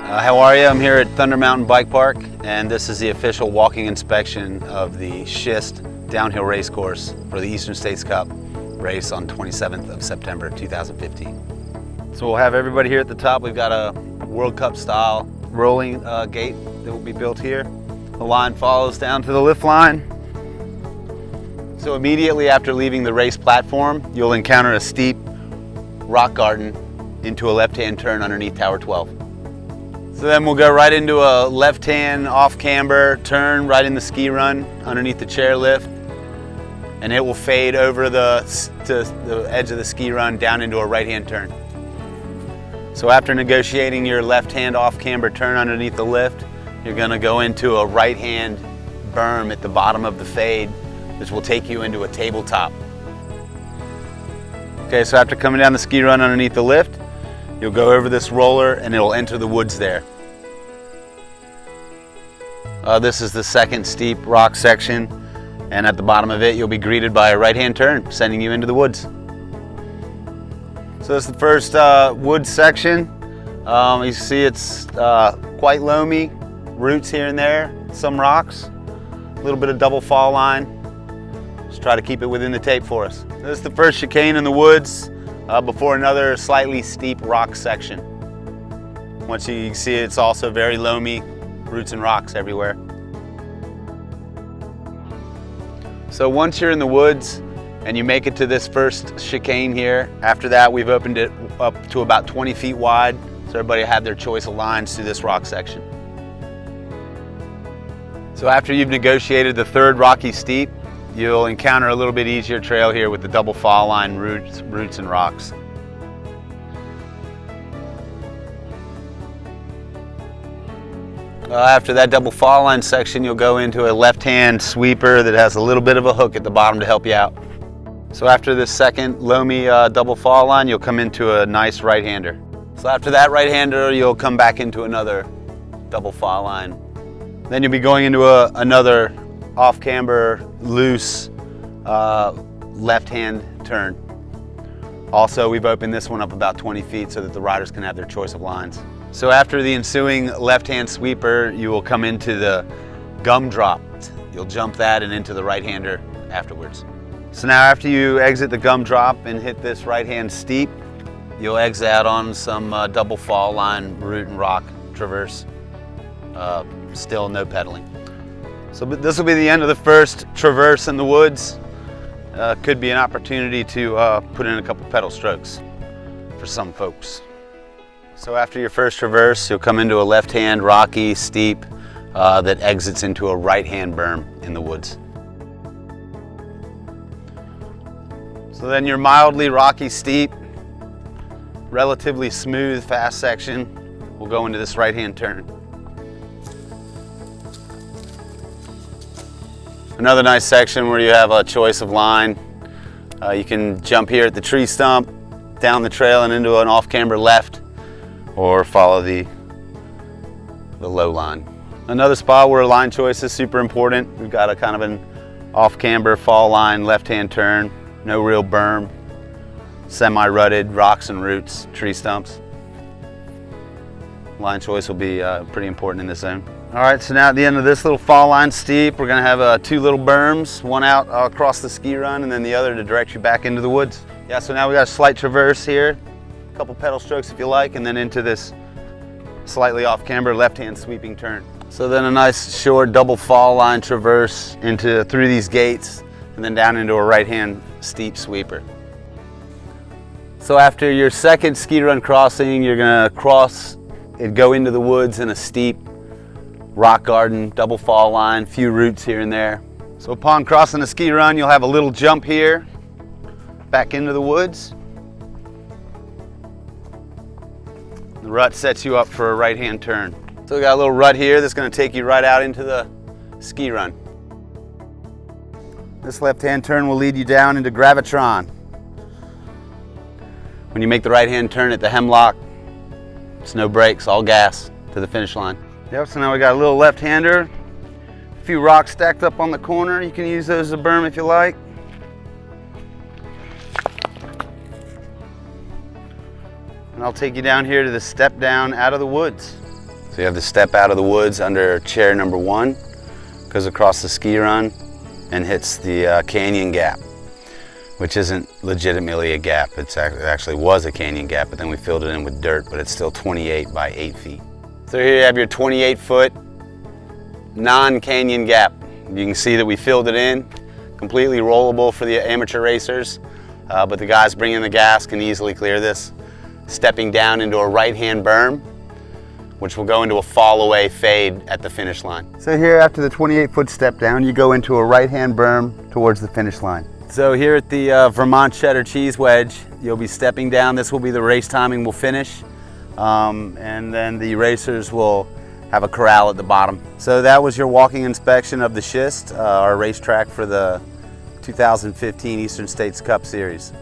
How are you? I'm here at Thunder Mountain Bike Park, and this is the official walking inspection of the Schist downhill race course for the Eastern States Cup race on 27th of September 2015. So we'll have everybody here at the top. We've got a World Cup style rolling gate that will be built here. The line follows down to the lift line. So immediately after leaving the race platform, you'll encounter a steep rock garden into a left-hand turn underneath Tower 12. So then we'll go right into a left-hand off-camber turn right in the ski run underneath the chairlift, and it will fade over to the edge of the ski run down into a right-hand turn. So after negotiating your left-hand off-camber turn underneath the lift, you're going to go into a right-hand berm at the bottom of the fade, which will take you into a tabletop. Okay, so after coming down the ski run underneath the lift, you'll go over this roller and it'll enter the woods there. This is the second steep rock section, and at the bottom of it you'll be greeted by a right-hand turn, sending you into the woods. So this is the first woods section. You see it's quite loamy, roots here and there, some rocks, a little bit of double fall line. Just try to keep it within the tape for us. This is the first chicane in the woods before another slightly steep rock section. Once you see it's also very loamy, roots and rocks everywhere. So once you're in the woods and you make it to this first chicane here, after that we've opened it up to about 20 feet wide, so everybody will have their choice of lines through this rock section. So after you've negotiated the third rocky steep, you'll encounter a little bit easier trail here with the double fall line roots and rocks. After that double fall line section, you'll go into a left-hand sweeper that has a little bit of a hook at the bottom to help you out. So after this second loamy double fall line, you'll come into a nice right-hander. So after that right-hander, you'll come back into another double fall line. Then you'll be going into another off-camber, loose, left-hand turn. Also, we've opened this one up about 20 feet so that the riders can have their choice of lines. So after the ensuing left-hand sweeper, you will come into the gumdrop. You'll jump that and into the right-hander afterwards. So now after you exit the gumdrop and hit this right-hand steep, you'll exit out on some double fall line, root and rock traverse. Still no pedaling. So this will be the end of the first traverse in the woods. Could be an opportunity to put in a couple pedal strokes for some folks. So after your first traverse, you'll come into a left-hand rocky steep that exits into a right-hand berm in the woods. So then your mildly rocky steep, relatively smooth, fast section will go into this right-hand turn. Another nice section where you have a choice of line. You can jump here at the tree stump, down the trail and into an off-camber left, or follow the low line. Another spot where line choice is super important. We've got a kind of an off-camber fall line, left-hand turn, no real berm, semi-rutted rocks and roots, tree stumps. Line choice will be pretty important in this zone. All right, so now at the end of this little fall line steep, we're gonna have two little berms, one out across the ski run and then the other to direct you back into the woods. Yeah, so now we got a slight traverse here, a couple pedal strokes if you like, and then into this slightly off-camber left-hand sweeping turn. So then a nice short double fall line traverse through these gates and then down into a right-hand steep sweeper. So after your second ski run crossing, you're gonna cross and go into the woods in a steep rock garden, double fall line, few roots here and there. So upon crossing the ski run, you'll have a little jump here, back into the woods. The rut sets you up for a right-hand turn. So we got a little rut here that's gonna take you right out into the ski run. This left-hand turn will lead you down into Gravitron. When you make the right-hand turn at the hemlock, it's no brakes, all gas to the finish line. Yep, so now we got a little left-hander, a few rocks stacked up on the corner. You can use those as a berm if you like. And I'll take you down here to the step down out of the woods. So you have to step out of the woods under chair number 1, goes across the ski run and hits the canyon gap, which isn't legitimately a gap. It actually was a canyon gap, but then we filled it in with dirt, but it's still 28 by 8 feet. So here you have your 28-foot non-canyon gap. You can see that we filled it in, completely rollable for the amateur racers, but the guys bringing the gas can easily clear this. Stepping down into a right-hand berm, which will go into a fall-away fade at the finish line. So here, after the 28-foot step down, you go into a right-hand berm towards the finish line. So here at the Vermont Cheddar Cheese Wedge, you'll be stepping down. This will be the race timing will finish, and then the racers will have a corral at the bottom. So that was your walking inspection of the Schist, our racetrack for the 2015 Eastern States Cup Series.